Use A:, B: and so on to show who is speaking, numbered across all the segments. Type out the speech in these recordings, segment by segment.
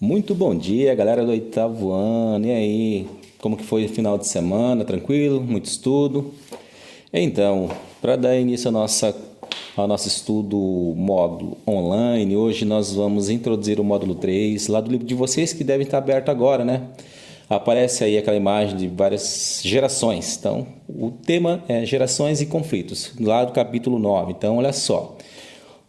A: Muito bom dia, galera do oitavo ano. E aí, como que foi o final de semana? Tranquilo? Muito estudo? Então, para dar início ao nosso estudo módulo online, hoje nós vamos introduzir o módulo 3 lá do livro de vocês, que deve estar aberto agora, né? Aparece aí aquela imagem de várias gerações. Então, o tema é gerações e conflitos, lá do capítulo 9. Então, olha só.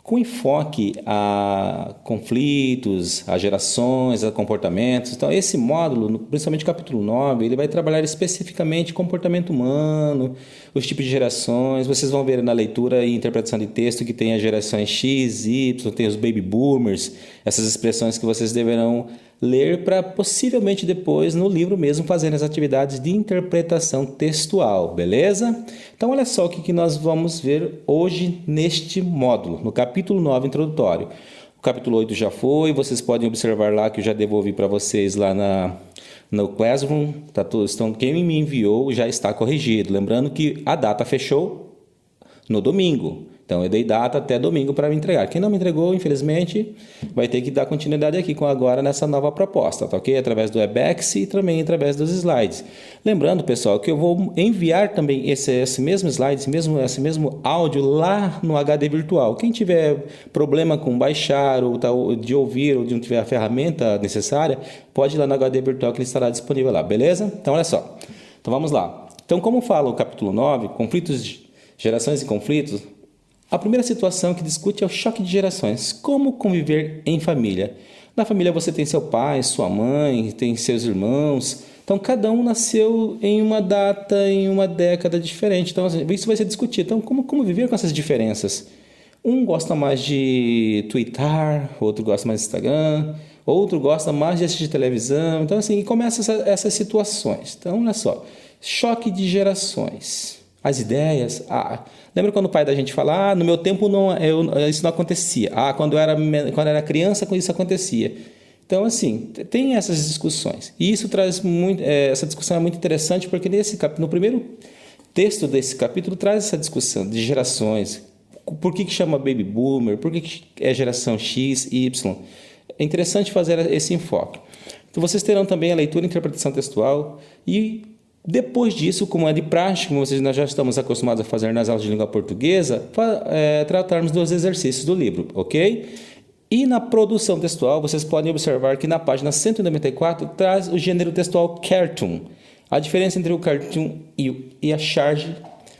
A: Com enfoque a conflitos, a gerações, a comportamentos. Então, esse módulo, principalmente o capítulo 9, ele vai trabalhar especificamente comportamento humano, os tipos de gerações. Vocês vão ver na leitura e interpretação de texto que tem as gerações X, Y, tem os baby boomers, essas expressões que vocês deverão ler para possivelmente depois no livro mesmo fazer as atividades de interpretação textual, beleza? Então olha só o que nós vamos ver hoje neste módulo, no capítulo 9 introdutório. O capítulo 8 já foi, vocês podem observar lá que eu já devolvi para vocês lá no Classroom, tá tudo, então quem me enviou já está corrigido. Lembrando que a data fechou no domingo. Então, eu dei data até domingo para me entregar. Quem não me entregou, infelizmente, vai ter que dar continuidade aqui agora nessa nova proposta, tá ok? Através do Webex e também através dos slides. Lembrando, pessoal, que eu vou enviar também esse mesmo slide, esse mesmo áudio lá no HD virtual. Quem tiver problema com baixar ou de ouvir ou de não tiver a ferramenta necessária, pode ir lá no HD virtual que ele estará disponível lá, beleza? Então, olha só. Então, vamos lá. Então, como fala o capítulo 9, conflitos, gerações e conflitos, a primeira situação que discute é o choque de gerações. Como conviver em família? Na família você tem seu pai, sua mãe, tem seus irmãos. Então, cada um nasceu em uma data, em uma década diferente. Então, isso vai ser discutido. Então, como viver com essas diferenças? Um gosta mais de twittar, outro gosta mais de Instagram, outro gosta mais de assistir televisão. Então, assim, começa essas situações. Então, olha só. Choque de gerações. As ideias. Lembra quando o pai da gente fala, no meu tempo isso não acontecia. Quando eu era criança, isso acontecia. Então, assim, tem essas discussões. E isso traz muito. Essa discussão é muito interessante porque no primeiro texto desse capítulo traz essa discussão de gerações. Por que chama baby boomer? Por que é geração X, Y? É interessante fazer esse enfoque. Então, vocês terão também a leitura e interpretação textual e depois disso, como é de prática, como nós já estamos acostumados a fazer nas aulas de língua portuguesa, tratarmos dos exercícios do livro, ok? E na produção textual, vocês podem observar que na página 194 traz o gênero textual cartoon. A diferença entre o cartoon e a charge,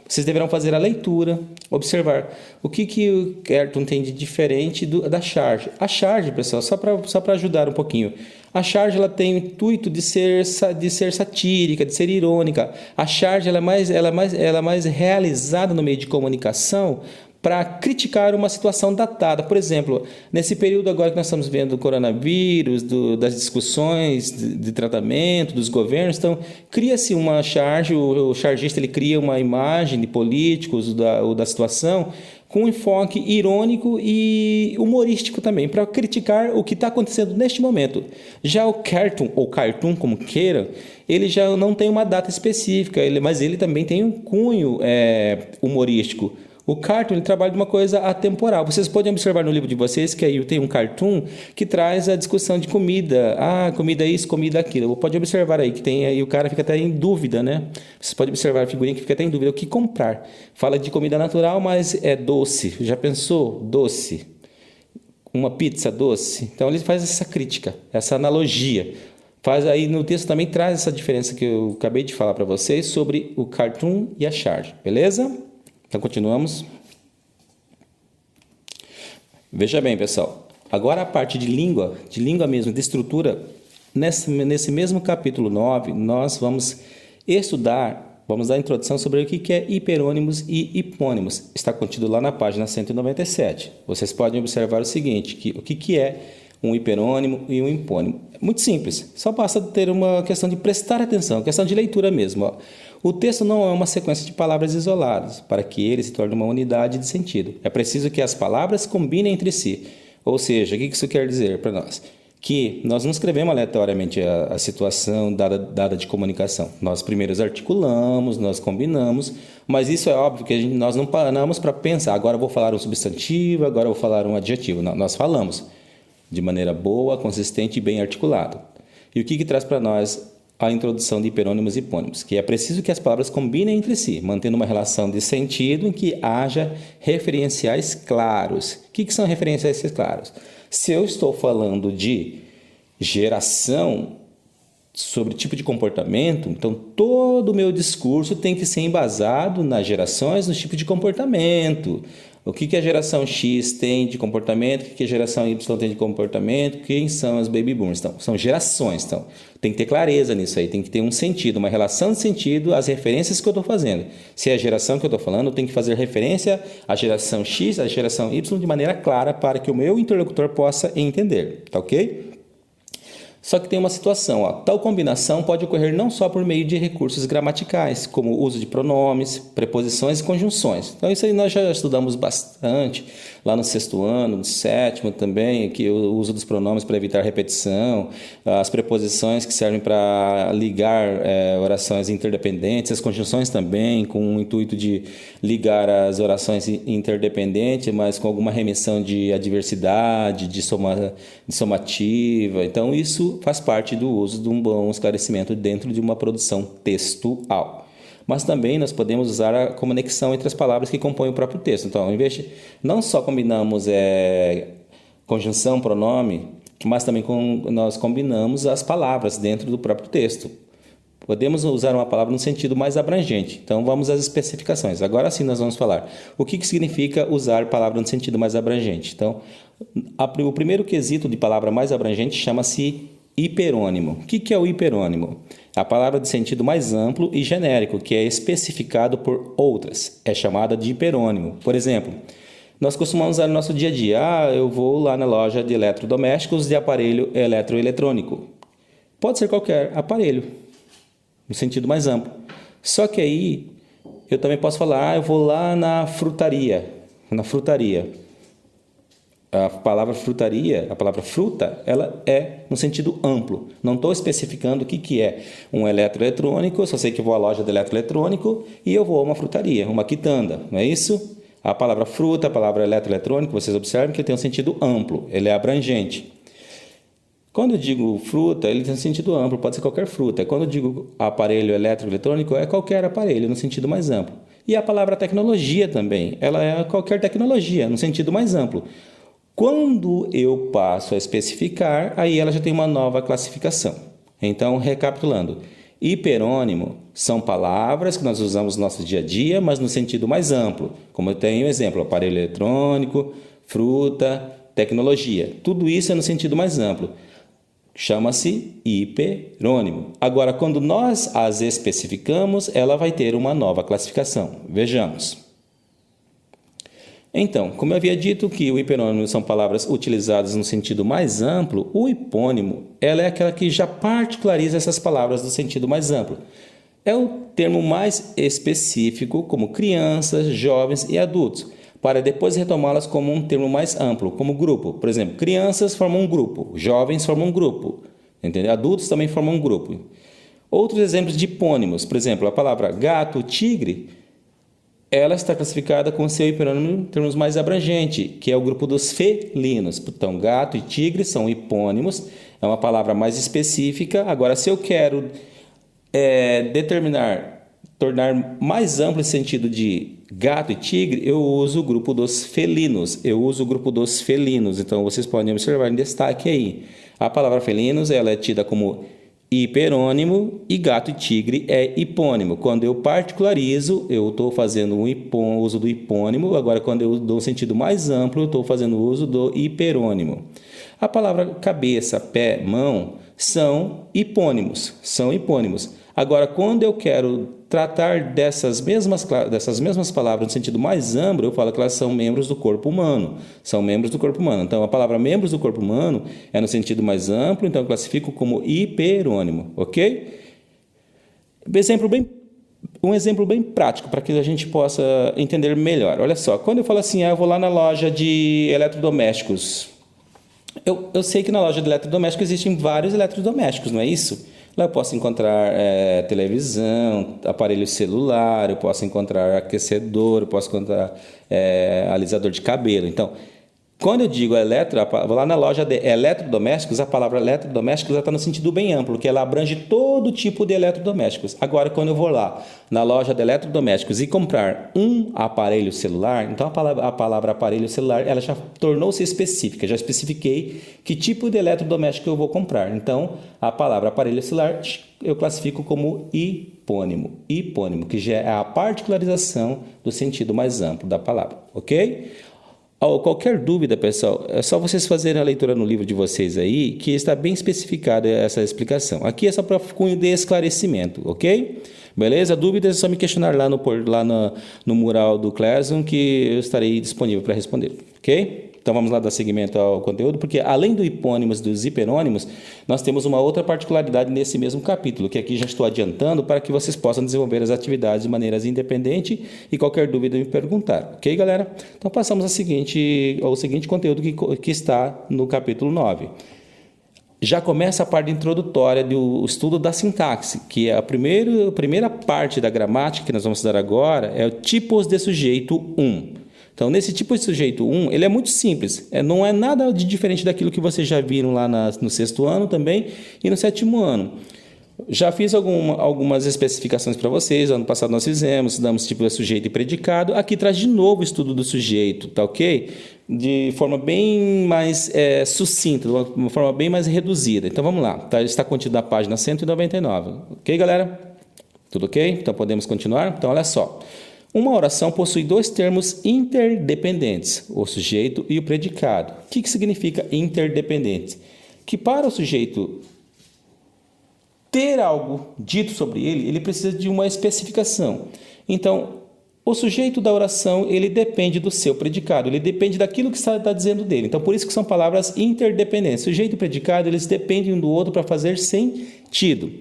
A: vocês deverão fazer a leitura, observar o que o cartoon tem de diferente da charge. A charge, pessoal, só para ajudar um pouquinho, a charge ela tem o intuito de ser satírica, de ser irônica. A charge ela é mais realizada no meio de comunicação para criticar uma situação datada. Por exemplo, nesse período agora que nós estamos vendo do coronavírus, das discussões de tratamento, dos governos, então cria-se uma charge, o chargista ele cria uma imagem de políticos da situação com um enfoque irônico e humorístico também, para criticar o que está acontecendo neste momento. Já o cartoon, ou cartoon, como queira, ele já não tem uma data específica, mas ele também tem um cunho humorístico. O cartoon ele trabalha de uma coisa atemporal. Vocês podem observar no livro de vocês que aí tem um cartoon que traz a discussão de comida. Comida isso, comida aquilo. Pode observar aí que tem aí o cara fica até em dúvida, né? Vocês podem observar a figurinha que fica até em dúvida o que comprar. Fala de comida natural, mas é doce. Já pensou? Doce. Uma pizza doce. Então ele faz essa crítica, essa analogia. Faz aí no texto também traz essa diferença que eu acabei de falar para vocês sobre o cartoon e a charge, beleza? Então, continuamos. Veja bem, pessoal. Agora a parte de língua mesmo, de estrutura. Nesse mesmo capítulo 9, nós vamos dar a introdução sobre o que é hiperônimos e hipônimos. Está contido lá na página 197. Vocês podem observar o seguinte, o que é um hiperônimo e um hipônimo. É muito simples, só basta ter uma questão de prestar atenção, questão de leitura mesmo. O texto não é uma sequência de palavras isoladas, para que ele se torne uma unidade de sentido. É preciso que as palavras combinem entre si. Ou seja, o que isso quer dizer para nós? Que nós não escrevemos aleatoriamente a situação dada de comunicação. Nós primeiro articulamos, nós combinamos, mas isso é óbvio que nós não paramos para pensar, agora eu vou falar um substantivo, agora eu vou falar um adjetivo. Não, nós falamos. de maneira boa, consistente e bem articulada. E o que traz para nós a introdução de hiperônimos e hipônimos? Que é preciso que as palavras combinem entre si, mantendo uma relação de sentido em que haja referenciais claros. O que são referenciais claros? Se eu estou falando de geração sobre tipo de comportamento, então todo o meu discurso tem que ser embasado nas gerações, no tipo de comportamento. O que a geração X tem de comportamento, o que a geração Y tem de comportamento, quem são as baby boomers. Então, são gerações, então tem que ter clareza nisso aí, tem que ter um sentido, uma relação de sentido às referências que eu estou fazendo. Se é a geração que eu estou falando, eu tenho que fazer referência à geração X, à geração Y de maneira clara para que o meu interlocutor possa entender, tá ok? Só que tem uma situação, tal combinação pode ocorrer não só por meio de recursos gramaticais, como o uso de pronomes, preposições e conjunções. Então isso aí nós já estudamos bastante, lá no 6º ano, no 7º também, que o uso dos pronomes para evitar repetição, as preposições que servem para ligar orações interdependentes, as conjunções também, com o intuito de ligar as orações interdependentes, mas com alguma remissão de adversidade, de somativa. Então isso faz parte do uso de um bom esclarecimento dentro de uma produção textual. Mas também nós podemos usar a conexão entre as palavras que compõem o próprio texto. Então, ao invés de, não só combinamos conjunção, pronome, mas também nós combinamos as palavras dentro do próprio texto. Podemos usar uma palavra no sentido mais abrangente. Então, vamos às especificações. Agora sim nós vamos falar o que significa usar palavra no sentido mais abrangente. Então, o primeiro quesito de palavra mais abrangente chama-se hiperônimo. O que é o hiperônimo? A palavra de sentido mais amplo e genérico, que é especificado por outras, é chamada de hiperônimo. Por exemplo, nós costumamos usar no nosso dia a dia, eu vou lá na loja de eletrodomésticos de aparelho eletroeletrônico. Pode ser qualquer aparelho, no sentido mais amplo. Só que aí, eu também posso falar, eu vou lá na frutaria. A palavra frutaria, a palavra fruta, ela é no sentido amplo. Não estou especificando o que é um eletroeletrônico, eu só sei que vou à loja de eletroeletrônico e eu vou a uma frutaria, uma quitanda, não é isso? A palavra fruta, a palavra eletroeletrônico, vocês observam que tem um sentido amplo, ele é abrangente. Quando eu digo fruta, ele tem um sentido amplo, pode ser qualquer fruta. Quando eu digo aparelho eletroeletrônico, é qualquer aparelho, no sentido mais amplo. E a palavra tecnologia também, ela é qualquer tecnologia, no sentido mais amplo. Quando eu passo a especificar, aí ela já tem uma nova classificação. Então, recapitulando, hiperônimo são palavras que nós usamos no nosso dia a dia, mas no sentido mais amplo. Como eu tenho exemplo, aparelho eletrônico, fruta, tecnologia. Tudo isso é no sentido mais amplo. Chama-se hiperônimo. Agora, quando nós as especificamos, ela vai ter uma nova classificação. Vejamos. Então, como eu havia dito que o hiperônimo são palavras utilizadas no sentido mais amplo, o hipônimo ela é aquela que já particulariza essas palavras do sentido mais amplo. É o termo mais específico, como crianças, jovens e adultos, para depois retomá-las como um termo mais amplo, como grupo. Por exemplo, crianças formam um grupo, jovens formam um grupo, entendeu? Adultos também formam um grupo. Outros exemplos de hipônimos, por exemplo, a palavra gato, tigre, ela está classificada com seu hiperônimo em termos mais abrangente, que é o grupo dos felinos. Então, gato e tigre são hipônimos, é uma palavra mais específica. Agora, se eu quero tornar mais amplo esse sentido de gato e tigre, eu uso o grupo dos felinos. Então, vocês podem observar em destaque aí. A palavra felinos ela é tida como hiperônimo e gato e tigre é hipônimo. Quando eu particularizo, eu estou fazendo uso do hipônimo. Agora, quando eu dou um sentido mais amplo, eu estou fazendo uso do hiperônimo. A palavra cabeça, pé, mão são hipônimos. Agora, quando eu quero tratar dessas mesmas palavras no sentido mais amplo, eu falo que elas são membros do corpo humano. Então, a palavra membros do corpo humano é no sentido mais amplo, então eu classifico como hiperônimo, ok? Um exemplo bem prático para que a gente possa entender melhor. Olha só, quando eu falo assim, eu vou lá na loja de eletrodomésticos. Eu sei que na loja de eletrodomésticos existem vários eletrodomésticos, não é isso? Lá eu posso encontrar televisão, aparelho celular, eu posso encontrar aquecedor, eu posso encontrar alisador de cabelo. Então, Quando eu digo vou lá na loja de eletrodomésticos, a palavra eletrodomésticos está no sentido bem amplo, que ela abrange todo tipo de eletrodomésticos. Agora, quando eu vou lá na loja de eletrodomésticos e comprar um aparelho celular, então a palavra aparelho celular ela já tornou-se específica, já especifiquei que tipo de eletrodoméstico eu vou comprar. Então, a palavra aparelho celular eu classifico como hipônimo, que já é a particularização do sentido mais amplo da palavra, ok? Qualquer dúvida, pessoal, é só vocês fazerem a leitura no livro de vocês aí, que está bem especificada essa explicação. Aqui é só para cunho de esclarecimento, ok? Beleza? Dúvidas é só me questionar lá no mural do Classroom, que eu estarei disponível para responder, ok? Então vamos lá dar seguimento ao conteúdo, porque além do hipônimos e dos hiperônimos, nós temos uma outra particularidade nesse mesmo capítulo, que aqui já estou adiantando para que vocês possam desenvolver as atividades de maneiras independentes e qualquer dúvida me perguntar. Ok, galera? Então passamos ao seguinte conteúdo que está no capítulo 9. Já começa a parte introdutória do estudo da sintaxe, que é a primeira parte da gramática que nós vamos estudar agora, é o tipos de sujeito 1. Então, nesse tipo de sujeito 1, ele é muito simples. Não é nada de diferente daquilo que vocês já viram lá no 6º ano também e no 7º ano. Já fiz algumas especificações para vocês. Ano passado nós estudamos tipo de sujeito e predicado. Aqui traz de novo o estudo do sujeito, tá ok? De forma bem mais sucinta, de uma forma bem mais reduzida. Então, vamos lá. Está contido na página 199. Ok, galera? Tudo ok? Então, podemos continuar? Então, olha só. Uma oração possui dois termos interdependentes, o sujeito e o predicado. O que significa interdependente? Que para o sujeito ter algo dito sobre ele precisa de uma especificação. Então, o sujeito da oração, ele depende do seu predicado, ele depende daquilo que está dizendo dele. Então, por isso que são palavras interdependentes. Sujeito e predicado, eles dependem um do outro para fazer sentido.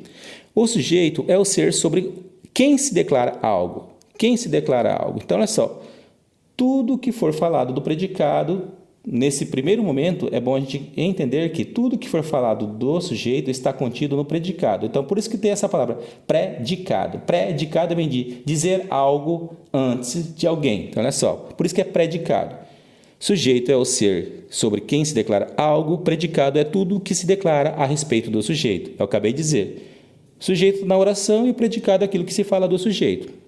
A: O sujeito é o ser sobre quem se declara algo. Quem se declara algo? Então, olha só, tudo que for falado do predicado, nesse primeiro momento, é bom a gente entender que tudo que for falado do sujeito está contido no predicado. Então, por isso que tem essa palavra, predicado. Predicado vem de dizer algo antes de alguém. Então, olha só, por isso que é predicado. Sujeito é o ser sobre quem se declara algo, predicado é tudo que se declara a respeito do sujeito. Eu acabei de dizer. Sujeito na oração e predicado é aquilo que se fala do sujeito.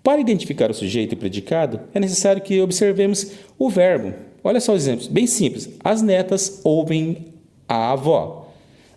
A: Para identificar o sujeito e predicado, é necessário que observemos o verbo. Olha só os exemplos, bem simples. As netas ouvem a avó.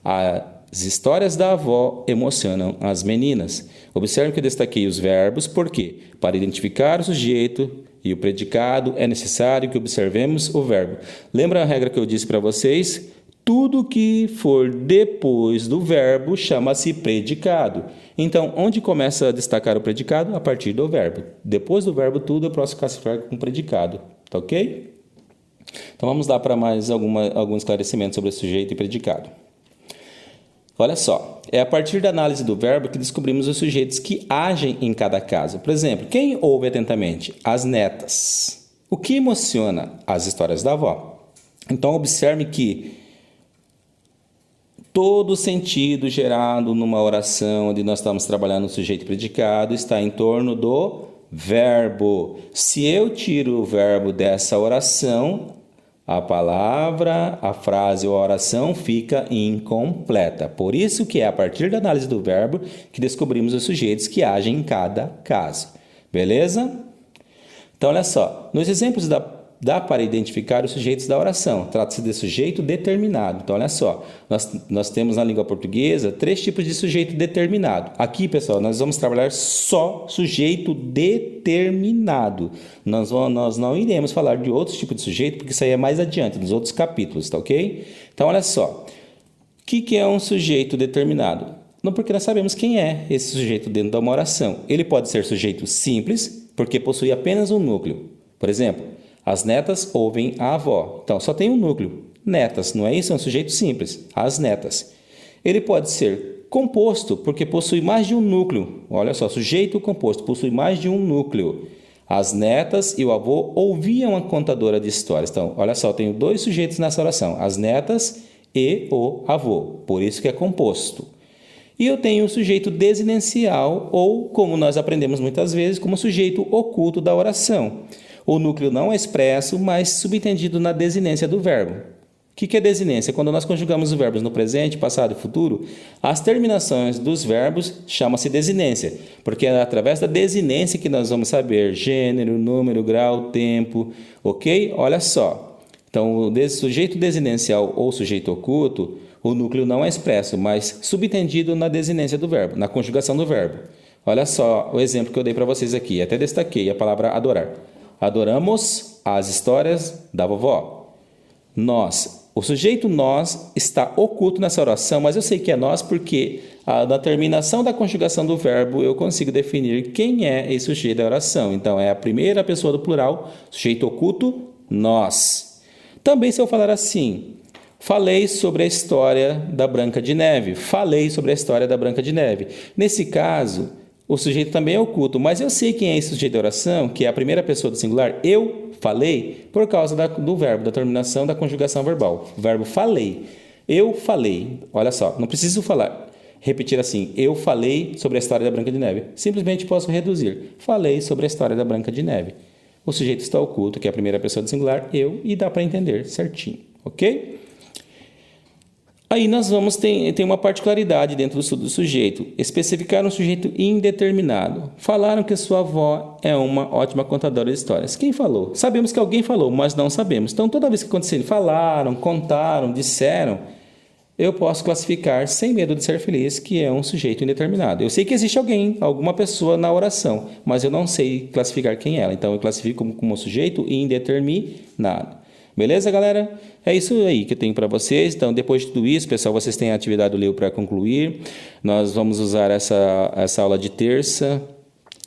A: As histórias da avó emocionam as meninas. Observe que eu destaquei os verbos, por quê? Para identificar o sujeito e o predicado, é necessário que observemos o verbo. Lembra a regra que eu disse para vocês? Tudo que for depois do verbo chama-se predicado. Então, onde começa a destacar o predicado? A partir do verbo. Depois do verbo, tudo eu posso classificar com predicado. Tá ok? Então, vamos lá para mais algum esclarecimento sobre sujeito e predicado. Olha só, é a partir da análise do verbo que descobrimos os sujeitos que agem em cada caso. Por exemplo, quem ouve atentamente? As netas. O que emociona? As histórias da avó. Então, observe que todo sentido gerado numa oração onde nós estamos trabalhando o sujeito predicado está em torno do verbo. Se eu tiro o verbo dessa oração, a palavra, a frase ou a oração fica incompleta. Por isso que é a partir da análise do verbo que descobrimos os sujeitos que agem em cada caso. Beleza? Então, olha só. Nos exemplos dá para identificar os sujeitos da oração. Trata-se de sujeito determinado. Então, olha só, nós temos na língua portuguesa 3 tipos de sujeito determinado. Aqui, pessoal, nós vamos trabalhar só sujeito determinado. Nós não iremos falar de outros tipos de sujeito, porque isso aí é mais adiante, nos outros capítulos, tá ok? Então, olha só, o que é um sujeito determinado? Não, porque nós sabemos quem é esse sujeito dentro de uma oração. Ele pode ser sujeito simples, porque possui apenas um núcleo. Por exemplo, as netas ouvem a avó. Então, só tem um núcleo. Netas, não é isso? É um sujeito simples. As netas. Ele pode ser composto, porque possui mais de um núcleo. Olha só, sujeito composto, possui mais de um núcleo. As netas e o avô ouviam a contadora de histórias. Então, olha só, eu tenho 2 sujeitos nessa oração. As netas e o avô. Por isso que é composto. E eu tenho o sujeito desinencial, ou, como nós aprendemos muitas vezes, como sujeito oculto da oração. O núcleo não é expresso, mas subentendido na desinência do verbo. O que é desinência? Quando nós conjugamos os verbos no presente, passado e futuro, as terminações dos verbos chamam-se desinência, porque é através da desinência que nós vamos saber gênero, número, grau, tempo, ok? Olha só. Então, o sujeito desinencial ou sujeito oculto, o núcleo não é expresso, mas subentendido na desinência do verbo, na conjugação do verbo. Olha só o exemplo que eu dei para vocês aqui. Até destaquei a palavra adorar. Adoramos as histórias da vovó. Nós. O sujeito nós está oculto nessa oração, mas eu sei que é nós porque na terminação da conjugação do verbo eu consigo definir quem é esse sujeito da oração. Então, é a primeira pessoa do plural, sujeito oculto, nós. Também se eu falar assim, falei sobre a história da Branca de Neve. Falei sobre a história da Branca de Neve. Nesse caso, o sujeito também é oculto, mas eu sei quem é esse sujeito da oração, que é a primeira pessoa do singular, eu falei, por causa do verbo, da terminação da conjugação verbal. O verbo falei. Eu falei. Olha só, não preciso falar. Repetir assim, eu falei sobre a história da Branca de Neve. Simplesmente posso reduzir. Falei sobre a história da Branca de Neve. O sujeito está oculto, que é a primeira pessoa do singular, eu, e dá para entender certinho, ok? Aí nós vamos ter uma particularidade dentro do sujeito. Especificar um sujeito indeterminado. Falaram que sua avó é uma ótima contadora de histórias. Quem falou? Sabemos que alguém falou, mas não sabemos. Então, toda vez que acontecer, falaram, contaram, disseram, eu posso classificar, sem medo de ser feliz, que é um sujeito indeterminado. Eu sei que existe alguém, alguma pessoa na oração, mas eu não sei classificar quem é ela. Então, eu classifico como sujeito indeterminado. Beleza, galera? É isso aí que eu tenho para vocês. Então, depois de tudo isso, pessoal, vocês têm a atividade do livro para concluir. Nós vamos usar essa aula de terça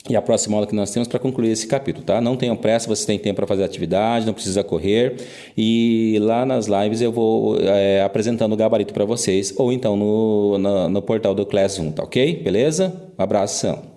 A: e a próxima aula que nós temos para concluir esse capítulo, tá? Não tenham pressa, vocês têm tempo para fazer a atividade, não precisa correr. E lá nas lives eu vou apresentando o gabarito para vocês, ou então no portal do Classroom, tá ok? Beleza? Um abração.